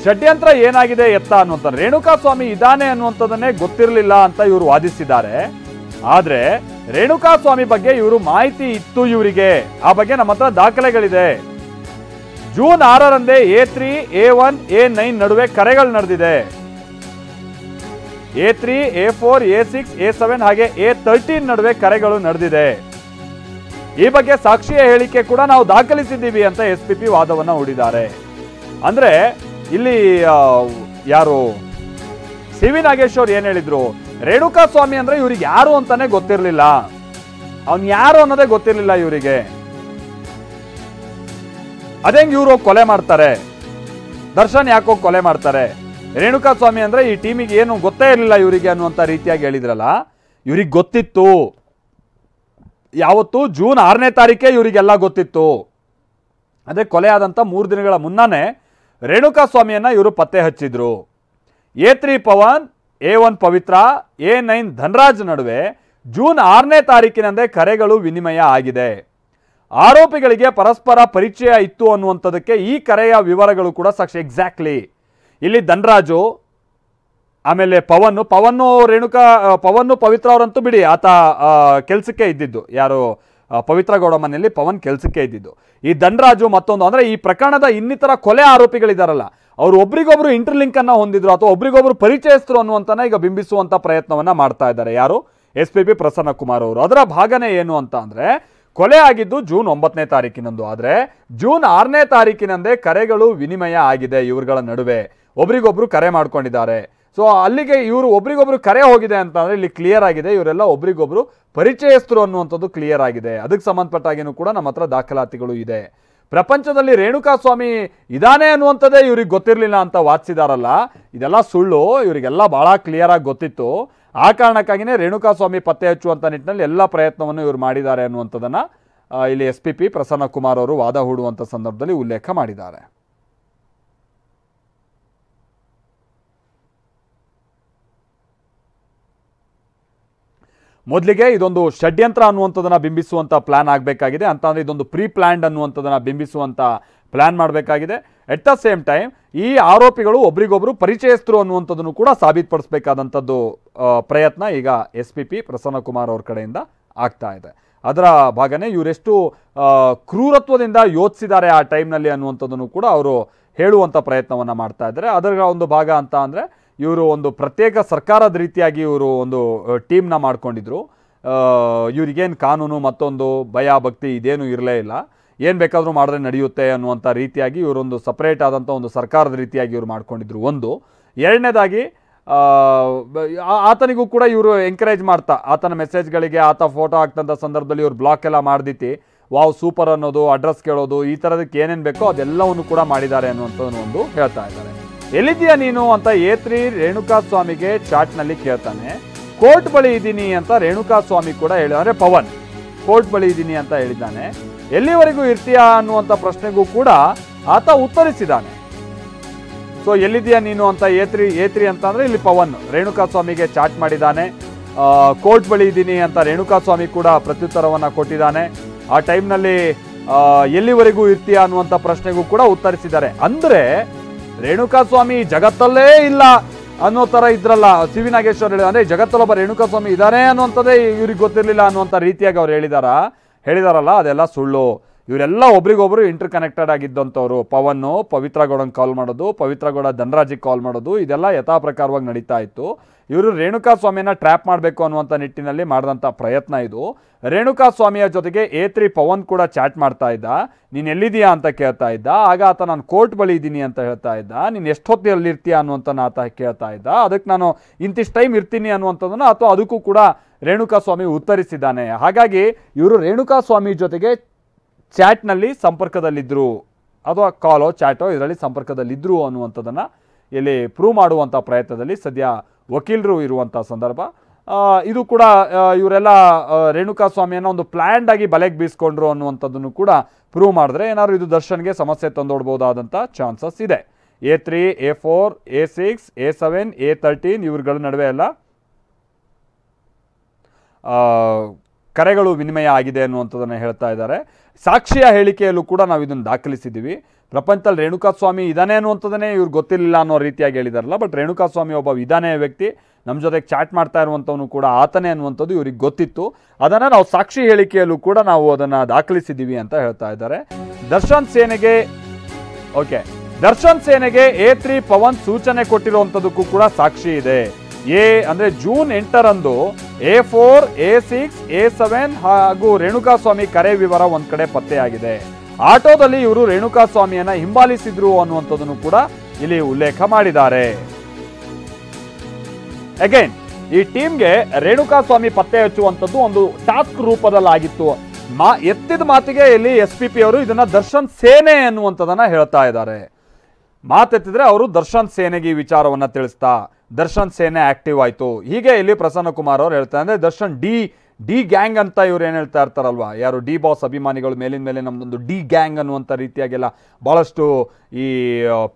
ಷಡ್ಯಂತ್ರ ಏನಾಗಿದೆ ಎತ್ತ ಅನ್ನುವಂಥ ರೇಣುಕಾ ಸ್ವಾಮಿ ಇದಾನೆ ಅನ್ನುವಂಥದ್ದನ್ನೇ ಗೊತ್ತಿರಲಿಲ್ಲ ಅಂತ ಇವರು ವಾದಿಸಿದ್ದಾರೆ. ಆದ್ರೆ ರೇಣುಕಾ ಸ್ವಾಮಿ ಬಗ್ಗೆ ಇವರು ಮಾಹಿತಿ ಇತ್ತು ಇವರಿಗೆ, ಆ ಬಗ್ಗೆ ನಮ್ಮ ಹತ್ರ ದಾಖಲೆಗಳಿದೆ. ಜೂನ್ 6ರಂದೇ A3, A1, A9 ನಡುವೆ ಕರೆಗಳು ನಡೆದಿದೆ. A3, A4, A6, A7 ಹಾಗೆ A13 ನಡುವೆ ಕರೆಗಳು ನಡೆದಿದೆ. ಈ ಬಗ್ಗೆ ಸಾಕ್ಷಿಯ ಹೇಳಿಕೆ ಕೂಡ ನಾವು ದಾಖಲಿಸಿದ್ದೀವಿ ಅಂತ SPP ವಾದವನ್ನ ಹೂಡಿದ್ದಾರೆ. ಅಂದ್ರೆ ಇಲ್ಲಿ ಯಾರು CV ನಾಗೇಶ್ವರ್ ಏನ್ ಹೇಳಿದ್ರು, ರೇಣುಕಾ ಸ್ವಾಮಿ ಅಂದ್ರೆ ಇವ್ರಿಗೆ ಯಾರು ಅಂತಾನೆ ಗೊತ್ತಿರಲಿಲ್ಲ, ಅವನ್ ಯಾರು ಅನ್ನೋದೇ ಗೊತ್ತಿರಲಿಲ್ಲ ಇವರಿಗೆ. ಅದೇಂಗ್ ಇವರು ಕೊಲೆ ಮಾಡ್ತಾರೆ, ದರ್ಶನ್ ಯಾಕೋ ಕೊಲೆ ಮಾಡ್ತಾರೆ, ರೇಣುಕಾ ಸ್ವಾಮಿ ಅಂದ್ರೆ ಈ ಟೀಮಿಗೆ ಏನು ಗೊತ್ತೇ ಇರಲಿಲ್ಲ ಇವರಿಗೆ ಅನ್ನುವಂಥ ರೀತಿಯಾಗಿ ಹೇಳಿದ್ರಲ್ಲ. ಇವ್ರಿಗೆ ಗೊತ್ತಿತ್ತು, ಯಾವತ್ತು ಜೂನ್ 6ನೇ ತಾರೀಕೆ ಇವರಿಗೆಲ್ಲ ಗೊತ್ತಿತ್ತು. ಅದೇ ಕೊಲೆ ಆದಂಥ 3 ದಿನಗಳ ಮುನ್ನಾನೆ ರೇಣುಕಾ ಸ್ವಾಮಿಯನ್ನ ಇವರು ಪತ್ತೆ ಹಚ್ಚಿದ್ರು. A3 ಪವನ್, A1 ಪವಿತ್ರ, A9 ಧನರಾಜ್ ನಡುವೆ ಜೂನ್ 6ನೇ ತಾರೀಕಿನಂದೇ ಕರೆಗಳು ವಿನಿಮಯ ಆಗಿದೆ. ಆರೋಪಿಗಳಿಗೆ ಪರಸ್ಪರ ಪರಿಚಯ ಇತ್ತು ಅನ್ನುವಂಥದ್ದಕ್ಕೆ ಈ ಕರೆಯ ವಿವರಗಳು ಕೂಡ ಸಾಕ್ಷಿ. ಎಕ್ಸಾಕ್ಟ್ಲಿ ಇಲ್ಲಿ ಧನರಾಜು, ಆಮೇಲೆ ಪವನ್ನು ಪವಿತ್ರ ಅವರಂತೂ ಬಿಡಿ, ಆತ ಕೆಲಸಕ್ಕೆ ಇದ್ದಿದ್ದು, ಯಾರು ಪವಿತ್ರ ಗೌಡ ಮನೆಯಲ್ಲಿ ಪವನ್ ಕೆಲಸಕ್ಕೆ ಇದ್ದಿದ್ದು. ಈ ಧನರಾಜು ಮತ್ತೊಂದು ಅಂದ್ರೆ ಈ ಪ್ರಕರಣದ ಇನ್ನಿತರ ಕೊಲೆ ಆರೋಪಿಗಳಿದಾರಲ್ಲ, ಅವರು ಒಬ್ರಿಗೊಬ್ರು ಇಂಟರ್ಲಿಂಕ್ ಅನ್ನ ಹೊಂದಿದ್ರು ಅಥವಾ ಒಬ್ರಿಗೊಬ್ರು ಪರಿಚಯಸ್ಥರು ಅನ್ನುವಂತನ ಈಗ ಬಿಂಬಿಸುವಂತ ಪ್ರಯತ್ನವನ್ನ ಮಾಡ್ತಾ ಇದ್ದಾರೆ ಯಾರು, SPP ಪ್ರಸನ್ನ ಕುಮಾರ್ ಅವರು. ಅದರ ಭಾಗನೇ ಏನು ಅಂತ ಅಂದ್ರೆ, ಕೊಲೆ ಆಗಿದ್ದು ಜೂನ್ 9ನೇ ತಾರೀಕಿನಂದು, ಆದ್ರೆ ಜೂನ್ 6ನೇ ತಾರೀಕಿನಂದೇ ಕರೆಗಳು ವಿನಿಮಯ ಆಗಿದೆ ಇವ್ರಗಳ ನಡುವೆ, ಒಬ್ರಿಗೊಬ್ರು ಕರೆ ಮಾಡ್ಕೊಂಡಿದ್ದಾರೆ. ಸೊ ಅಲ್ಲಿಗೆ ಇವರು ಒಬ್ರಿಗೊಬ್ರು ಕರೆ ಹೋಗಿದೆ ಅಂತ ಅಂದ್ರೆ ಇಲ್ಲಿ ಕ್ಲಿಯರ್ ಆಗಿದೆ, ಇವರೆಲ್ಲ ಒಬ್ರಿಗೊಬ್ರು ಪರಿಚಯಸ್ಥರು ಅನ್ನುವಂಥದ್ದು ಕ್ಲಿಯರ್ ಆಗಿದೆ. ಅದಕ್ಕೆ ಸಂಬಂಧಪಟ್ಟಾಗಿನೂ ಕೂಡ ನಮ್ಮ ಹತ್ರ ದಾಖಲಾತಿಗಳು ಇದೆ. ಪ್ರಪಂಚದಲ್ಲಿ ರೇಣುಕಾ ಸ್ವಾಮಿ ಇದಾನೆ ಅನ್ನುವಂಥದ್ದೇ ಇವ್ರಿಗೆ ಗೊತ್ತಿರಲಿಲ್ಲ ಅಂತ ವಾದಿಸಿದಾರಲ್ಲ, ಇದೆಲ್ಲ ಸುಳ್ಳು. ಇವರಿಗೆಲ್ಲ ಬಹಳ ಕ್ಲಿಯರ್ ಆಗಿ ಗೊತ್ತಿತ್ತು. ಆ ಕಾರಣಕ್ಕಾಗಿನೇ ರೇಣುಕಾ ಸ್ವಾಮಿ ಪತ್ತೆ ಹಚ್ಚುವಂತ ನಿಟ್ಟಿನಲ್ಲಿ ಎಲ್ಲ ಪ್ರಯತ್ನವನ್ನು ಇವರು ಮಾಡಿದ್ದಾರೆ ಅನ್ನುವಂಥದ್ದನ್ನ ಇಲ್ಲಿ SPP ಪ್ರಸನ್ನ ಕುಮಾರ್ ಅವರು ವಾದ ಹೂಡುವಂತ ಸಂದರ್ಭದಲ್ಲಿ ಉಲ್ಲೇಖ ಮಾಡಿದ್ದಾರೆ. ಮೊದಲಿಗೆ ಇದೊಂದು ಷಡ್ಯಂತ್ರ ಅನ್ನುವಂಥದ್ದನ್ನ ಬಿಂಬಿಸುವಂತ ಪ್ಲಾನ್ ಆಗಬೇಕಾಗಿದೆ ಅಂತಂದ್ರೆ ಇದೊಂದು ಪ್ರೀ ಪ್ಲಾನ್ಡ್ ಅನ್ನುವಂಥದ್ದನ್ನ ಬಿಂಬಿಸುವಂತ ಪ್ಲಾನ್ ಮಾಡಬೇಕಾಗಿದೆ. ಎಟ್ ದ ಸೇಮ್ ಟೈಮ್ ಈ ಆರೋಪಿಗಳು ಒಬ್ರಿಗೊಬ್ರು ಪರಿಚಯಸ್ಥರು ಅನ್ನುವಂಥದ್ದನ್ನು ಕೂಡ ಸಾಬೀತುಪಡಿಸಬೇಕಾದಂಥದ್ದು ಪ್ರಯತ್ನ ಈಗ SPP ಪ್ರಸನ್ನ ಕುಮಾರ್ ಅವ್ರ ಕಡೆಯಿಂದ ಆಗ್ತಾ ಇದೆ. ಅದರ ಭಾಗನೇ ಇವರೆಷ್ಟು ಕ್ರೂರತ್ವದಿಂದ ಯೋಚಿಸಿದ್ದಾರೆ ಆ ಟೈಮ್ನಲ್ಲಿ ಅನ್ನುವಂಥದ್ದನ್ನು ಕೂಡ ಅವರು ಹೇಳುವಂಥ ಪ್ರಯತ್ನವನ್ನು ಮಾಡ್ತಾ ಇದ್ದಾರೆ. ಅದರ ಒಂದು ಭಾಗ ಅಂತ ಅಂದರೆ ಇವರು ಒಂದು ಪ್ರತ್ಯೇಕ ಸರ್ಕಾರದ ರೀತಿಯಾಗಿ ಇವರು ಒಂದು ಟೀಮ್ನ ಮಾಡ್ಕೊಂಡಿದ್ರು. ಇವರಿಗೇನು ಕಾನೂನು ಮತ್ತೊಂದು ಭಯ ಭಕ್ತಿ ಇದೇನು ಇರಲೇ ಇಲ್ಲ, ಏನು ಬೇಕಾದರೂ ಮಾಡಿದ್ರೆ ನಡೆಯುತ್ತೆ ಅನ್ನುವಂಥ ರೀತಿಯಾಗಿ ಇವರೊಂದು ಸಪ್ರೇಟ್ ಆದಂಥ ಒಂದು ಸರ್ಕಾರದ ರೀತಿಯಾಗಿ ಇವರು ಮಾಡ್ಕೊಂಡಿದ್ರು. ಒಂದು ಎರಡನೇದಾಗಿ ಆತನಿಗೂ ಕೂಡ ಇವರು ಎಂಕರೇಜ್ ಮಾಡ್ತಾ ಆತನ ಮೆಸೇಜ್ಗಳಿಗೆ ಆತ ಫೋಟೋ ಹಾಕ್ತಂಥ ಸಂದರ್ಭದಲ್ಲಿ ಇವರು ಬ್ಲಾಕ್ ಎಲ್ಲ ಮಾಡ್ದಿತ್ತು, ವಾವ್ ಸೂಪರ್ ಅನ್ನೋದು, ಅಡ್ರೆಸ್ ಕೇಳೋದು, ಈ ಥರದಕ್ಕೆ ಏನೇನು ಬೇಕೋ ಅದೆಲ್ಲವನ್ನು ಕೂಡ ಮಾಡಿದ್ದಾರೆ ಅನ್ನುವಂಥದ್ದು ಒಂದು ಹೇಳ್ತಾ ಇದ್ದಾರೆ. ಎಲ್ಲಿದ್ದೀಯಾ ನೀನು ಅಂತ A3 ರೇಣುಕಾ ಸ್ವಾಮಿಗೆ ಚಾಟ್ನಲ್ಲಿ ಕೇಳ್ತಾನೆ. ಕೋರ್ಟ್ ಬಳಿ ಇದ್ದೀನಿ ಅಂತ ರೇಣುಕಾ ಸ್ವಾಮಿ ಕೂಡ ಹೇಳಿ, ಅಂದರೆ ಪವನ್ ಕೋರ್ಟ್ ಬಳಿ ಇದ್ದೀನಿ ಅಂತ ಹೇಳಿದ್ದಾನೆ. ಎಲ್ಲಿವರೆಗೂ ಇರ್ತೀಯಾ ಅನ್ನುವಂಥ ಪ್ರಶ್ನೆಗೂ ಕೂಡ ಆತ ಉತ್ತರಿಸಿದ್ದಾನೆ. ಸೊ ಎಲ್ಲಿದ್ದೀಯಾ ನೀನು ಅಂತ A3 ಅಂತ ಅಂದರೆ ಇಲ್ಲಿ ಪವನ್ ರೇಣುಕಾ ಸ್ವಾಮಿಗೆ ಚಾಟ್ ಮಾಡಿದ್ದಾನೆ. ಕೋರ್ಟ್ ಬಳಿ ಇದ್ದೀನಿ ಅಂತ ರೇಣುಕಾ ಸ್ವಾಮಿ ಕೂಡ ಪ್ರತ್ಯುತ್ತರವನ್ನು ಕೊಟ್ಟಿದ್ದಾನೆ. ಆ ಟೈಮ್ನಲ್ಲಿ ಎಲ್ಲಿವರೆಗೂ ಇರ್ತೀಯಾ ಅನ್ನುವಂಥ ಪ್ರಶ್ನೆಗೂ ಕೂಡ ಉತ್ತರಿಸಿದ್ದಾರೆ. ಅಂದರೆ ರೇಣುಕಾ ಸ್ವಾಮಿ ಜಗತ್ತಲ್ಲೇ ಇಲ್ಲ ಅನ್ನೋ ಥರ ಇದ್ರಲ್ಲ CV ನಾಗೇಶ್ವರ್ ಹೇಳಿದ, ಅಂದರೆ ಜಗತ್ತಲ್ಲೊಬ್ಬ ರೇಣುಕಾ ಸ್ವಾಮಿ ಇದ್ದಾನೆ ಅನ್ನುವಂಥದ್ದೇ ಇವ್ರಿಗೆ ಗೊತ್ತಿರಲಿಲ್ಲ ಅನ್ನುವಂಥ ರೀತಿಯಾಗಿ ಅವ್ರು ಹೇಳಿದಾರಲ್ಲ, ಅದೆಲ್ಲ ಸುಳ್ಳು. ಇವರೆಲ್ಲ ಒಬ್ರಿಗೊಬ್ರು ಇಂಟರ್ ಕನೆಕ್ಟೆಡ್ ಆಗಿದ್ದಂಥವ್ರು. ಪವನ್ನು ಪವಿತ್ರ ಗೌಡಂಗೆ ಕಾಲ್ ಮಾಡೋದು, ಪವಿತ್ರ ಗೌಡ ಧನರಾಜಿಗೆ ಕಾಲ್ ಮಾಡೋದು, ಇದೆಲ್ಲ ಯಥಾ ಪ್ರಕಾರವಾಗಿ ನಡೀತಾ ಇತ್ತು. ಇವರು ರೇಣುಕಾ ಸ್ವಾಮಿಯನ್ನ ಟ್ರ್ಯಾಪ್ ಮಾಡಬೇಕು ಅನ್ನುವಂಥ ನಿಟ್ಟಿನಲ್ಲಿ ಮಾಡಿದಂಥ ಪ್ರಯತ್ನ ಇದು. ರೇಣುಕಾ ಸ್ವಾಮಿಯ ಜೊತೆಗೆ A3 ಪವನ್ ಕೂಡ ಚಾಟ್ ಮಾಡ್ತಾ ಇದ್ದ. ನೀನು ಎಲ್ಲಿದೆಯಾ ಅಂತ ಕೇಳ್ತಾ ಇದ್ದ. ಆಗ ಆತ ನಾನು ಕೋರ್ಟ್ ಬಳಿ ಇದ್ದೀನಿ ಅಂತ ಹೇಳ್ತಾ ಇದ್ದ. ನೀನು ಎಷ್ಟೊತ್ತು ಎಲ್ಲಿರ್ತೀಯ ಅನ್ನುವಂಥ ಆತ ಕೇಳ್ತಾ ಇದ್ದ. ಅದಕ್ಕೆ ನಾನು ಇಂತಿಷ್ಟು ಟೈಮ್ ಇರ್ತೀನಿ ಅನ್ನುವಂಥದ್ದನ್ನು ಅಥವಾ ಅದಕ್ಕೂ ಕೂಡ ರೇಣುಕಾ ಸ್ವಾಮಿ ಉತ್ತರಿಸಿದ್ದಾನೆ. ಹಾಗಾಗಿ ಇವರು ರೇಣುಕಾ ಸ್ವಾಮಿ ಜೊತೆಗೆ ಚಾಟ್ನಲ್ಲಿ ಸಂಪರ್ಕದಲ್ಲಿದ್ದರು, ಅಥವಾ ಕಾಲೋ ಚಾಟೋ ಇದರಲ್ಲಿ ಸಂಪರ್ಕದಲ್ಲಿದ್ದರು ಅನ್ನುವಂಥದ್ದನ್ನು ಇಲ್ಲಿ ಪ್ರೂವ್ ಮಾಡುವಂಥ ಪ್ರಯತ್ನದಲ್ಲಿ ಸದ್ಯ ವಕೀಲರು ಇರುವಂಥ ಸಂದರ್ಭ. ಇದು ಕೂಡ ಇವರೆಲ್ಲ ರೇಣುಕಾ ಸ್ವಾಮಿಯನ್ನು ಒಂದು ಪ್ಲ್ಯಾಂಡ್ ಆಗಿ ಬಲೆಗೆ ಬೀಸ್ಕೊಂಡ್ರು ಅನ್ನುವಂಥದ್ದನ್ನು ಕೂಡ ಪ್ರೂವ್ ಮಾಡಿದ್ರೆ ಏನಾದ್ರು ಇದು ದರ್ಶನ್ಗೆ ಸಮಸ್ಯೆ ತಂದೊಡ್ಬೋದಾದಂಥ ಚಾನ್ಸಸ್ ಇದೆ. A3, A4, A6, A7, A13 ಇವ್ರಗಳ ನಡುವೆ ಎಲ್ಲ ಕರೆಗಳು ವಿನಿಮಯ ಆಗಿದೆ ಅನ್ನುವಂಥದ್ದನ್ನು ಹೇಳ್ತಾ ಇದ್ದಾರೆ. ಸಾಕ್ಷಿಯ ಹೇಳಿಕೆಯಲ್ಲೂ ಕೂಡ ನಾವು ಇದನ್ನು ದಾಖಲಿಸಿದ್ದೀವಿ. ಪ್ರಪಂಚದಲ್ಲಿ ರೇಣುಕಾಸ್ವಾಮಿ ಇದ್ದಾನೆ ಅನ್ನುವಂಥದ್ದನ್ನೇ ಇವ್ರು ಗೊತ್ತಿರಲಿಲ್ಲ ಅನ್ನೋ ರೀತಿಯಾಗಿ ಹೇಳಿದಾರಲ್ಲ. ಬಟ್ ರೇಣುಕಾಸ್ವಾಮಿ ಒಬ್ಬ ಇದಾನೆ ವ್ಯಕ್ತಿ, ನಮ್ಮ ಜೊತೆಗೆ ಚಾಟ್ ಮಾಡ್ತಾ ಇರುವಂಥವನು ಕೂಡ ಆತನೇ ಅನ್ನುವಂಥದ್ದು ಇವ್ರಿಗೆ ಗೊತ್ತಿತ್ತು. ಅದನ್ನು ನಾವು ಸಾಕ್ಷಿ ಹೇಳಿಕೆಯಲ್ಲೂ ಕೂಡ ನಾವು ಅದನ್ನು ದಾಖಲಿಸಿದ್ದೀವಿ ಅಂತ ಹೇಳ್ತಾ ಇದ್ದಾರೆ. ದರ್ಶನ್ ಸೇನೆಗೆ A3 ಪವನ್ ಸೂಚನೆ ಕೊಟ್ಟಿರುವಂಥದ್ದಕ್ಕೂ ಕೂಡ ಸಾಕ್ಷಿ ಇದೆ. ಅಂದರೆ ಜೂನ್ 8ರಂದು A4, A6, A7 ಹಾಗೂ ರೇಣುಕಾಸ್ವಾಮಿ ಕರೆ ವಿವರ ಒಂದ್ ಕಡೆ ಪತ್ತೆಯಾಗಿದೆ. ಆಟೋದಲ್ಲಿ ಇವರು ರೇಣುಕಾಸ್ವಾಮಿಯನ್ನ ಹಿಂಬಾಲಿಸಿದ್ರು ಅನ್ನುವಂಥದ್ದನ್ನು ಕೂಡ ಇಲ್ಲಿ ಉಲ್ಲೇಖ ಮಾಡಿದ್ದಾರೆ. ಅಗೈನ್ ಈ ಟೀಮ್ಗೆ ರೇಣುಕಾಸ್ವಾಮಿ ಪತ್ತೆ ಹಚ್ಚುವಂಥದ್ದು ಒಂದು ಟಾಸ್ಕ್ ರೂಪದಲ್ಲಾಗಿತ್ತು. ಎತ್ತಿದ ಮಾತಿಗೆ ಇಲ್ಲಿ SPP ಅವರು ಇದನ್ನ ದರ್ಶನ್ ಸೇನೆ ಅನ್ನುವಂಥದ್ದನ್ನ ಹೇಳ್ತಾ ಇದ್ದಾರೆ. ಮಾತೆತ್ತಿದ್ರೆ ಅವರು ದರ್ಶನ್ ಸೇನೆಗೆ ಈ ವಿಚಾರವನ್ನ ತಿಳಿಸ್ತಾ ದರ್ಶನ್ ಸೇನೆ ಆಕ್ಟಿವ್ ಆಯ್ತು. ಹೀಗೆ ಇಲ್ಲಿ ಪ್ರಸನ್ನ ಕುಮಾರ್ ಅವರು ಹೇಳ್ತಾರೆ. ಅಂದ್ರೆ ದರ್ಶನ್ ಡಿ ಗ್ಯಾಂಗ್ ಅಂತ ಇವ್ರು ಏನು ಹೇಳ್ತಾ ಇರ್ತಾರಲ್ವಾ, ಯಾರು ಡಿ ಬಾಸ್ ಅಭಿಮಾನಿಗಳು ಮೇಲಿನ ಮೇಲೆ ನಮ್ದೊಂದು ಡಿ ಗ್ಯಾಂಗ್ ಅನ್ನುವಂಥ ರೀತಿಯಾಗೆಲ್ಲ ಭಾಳಷ್ಟು ಈ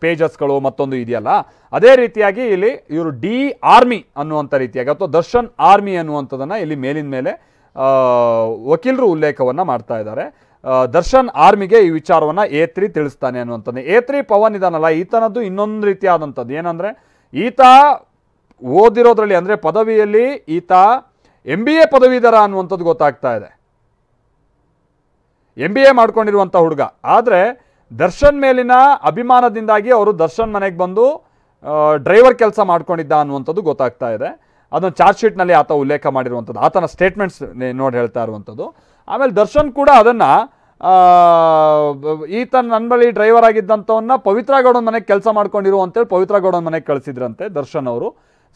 ಪೇಜಸ್ಗಳು ಮತ್ತೊಂದು ಇದೆಯಲ್ಲ, ಅದೇ ರೀತಿಯಾಗಿ ಇಲ್ಲಿ ಇವರು ಡಿ ಆರ್ಮಿ ಅನ್ನುವಂಥ ರೀತಿಯಾಗಿ ಅಥವಾ ದರ್ಶನ್ ಆರ್ಮಿ ಅನ್ನುವಂಥದ್ದನ್ನು ಇಲ್ಲಿ ಮೇಲಿನ ಮೇಲೆ ವಕೀಲರು ಉಲ್ಲೇಖವನ್ನು ಮಾಡ್ತಾ ಇದ್ದಾರೆ. ದರ್ಶನ್ ಆರ್ಮಿಗೆ ಈ ವಿಚಾರವನ್ನು A3 ತಿಳಿಸ್ತಾನೆ ಅನ್ನುವಂಥದ್ದು. A3 ಪವನ್ ಇದಾನಲ್ಲ, ಈತನದ್ದು ಇನ್ನೊಂದು ರೀತಿಯಾದಂಥದ್ದು ಏನಂದರೆ, ಈತ ಓದಿರೋದ್ರಲ್ಲಿ ಅಂದರೆ ಪದವಿಯಲ್ಲಿ ಈತ MBA ಪದವೀಧರ ಅನ್ನುವಂಥದ್ದು ಗೊತ್ತಾಗ್ತಾ ಇದೆ. MBA ಮಾಡ್ಕೊಂಡಿರುವಂಥ ಹುಡುಗ. ಆದರೆ ದರ್ಶನ್ ಮೇಲಿನ ಅಭಿಮಾನದಿಂದಾಗಿ ಅವರು ದರ್ಶನ್ ಮನೆಗೆ ಬಂದು ಡ್ರೈವರ್ ಕೆಲಸ ಮಾಡ್ಕೊಂಡಿದ್ದ ಅನ್ನುವಂಥದ್ದು ಗೊತ್ತಾಗ್ತಾ ಇದೆ. ಅದನ್ನು ಚಾರ್ಜ್ ಶೀಟ್ನಲ್ಲಿ ಆತ ಉಲ್ಲೇಖ ಮಾಡಿರುವಂಥದ್ದು, ಆತನ ಸ್ಟೇಟ್ಮೆಂಟ್ಸ್ ನೋಡಿ ಹೇಳ್ತಾ ಇರುವಂಥದ್ದು. ಆಮೇಲೆ ದರ್ಶನ್ ಕೂಡ ಅದನ್ನು ಈತ ನನ್ನ ಬಳಿ ಡ್ರೈವರ್ ಆಗಿದ್ದಂಥವನ್ನ ಪವಿತ್ರ ಗೌಡನ ಮನೆಗೆ ಕೆಲಸ ಮಾಡ್ಕೊಂಡಿರು ಅಂತೇಳಿ ಪವಿತ್ರ ಗೌಡನ ಮನೆಗೆ ಕಳಿಸಿದ್ರಂತೆ ದರ್ಶನ್ ಅವರು.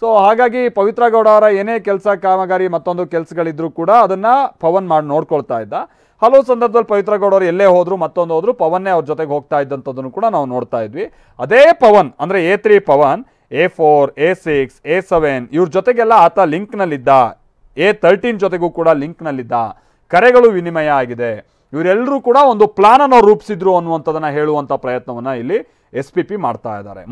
ಸೊ ಹಾಗಾಗಿ ಪವಿತ್ರ ಗೌಡ ಅವರ ಏನೇ ಕೆಲಸ ಕಾಮಗಾರಿ ಮತ್ತೊಂದು ಕೆಲಸಗಳಿದ್ರು ಕೂಡ ಅದನ್ನು ಪವನ್ ಮಾಡಿ ನೋಡ್ಕೊಳ್ತಾ ಇದ್ದ. ಹಲವು ಸಂದರ್ಭದಲ್ಲಿ ಪವಿತ್ರ ಗೌಡ ಅವರು ಎಲ್ಲೇ ಹೋದ್ರು ಮತ್ತೊಂದು ಹೋದ್ರು ಪವನ್ನೇ ಅವ್ರ ಜೊತೆಗೆ ಹೋಗ್ತಾ ಇದ್ದಂಥದ್ದನ್ನು ಕೂಡ ನಾವು ನೋಡ್ತಾ ಇದ್ವಿ. ಅದೇ ಪವನ್ ಅಂದರೆ A3 Pavan A4, A6, A7 ಇವ್ರ ಜೊತೆಗೆಲ್ಲ ಆತ ಲಿಂಕ್ನಲ್ಲಿದ್ದ. A13 ಜೊತೆಗೂ ಕೂಡ ಲಿಂಕ್ನಲ್ಲಿದ್ದ. ಕರೆಗಳು ವಿನಿಮಯ ಆಗಿದೆ. ಇವರೆಲ್ಲರೂ ಕೂಡ ಒಂದು ಪ್ಲಾನ್ ಅನ್ನು ರೂಪಿಸಿದ್ರು ಅನ್ನುವಂಥದ್ದನ್ನು ಹೇಳುವಂಥ ಪ್ರಯತ್ನವನ್ನು ಇಲ್ಲಿ SPP ಮಾಡ್ತಾ ಇದ್ದಾರೆ.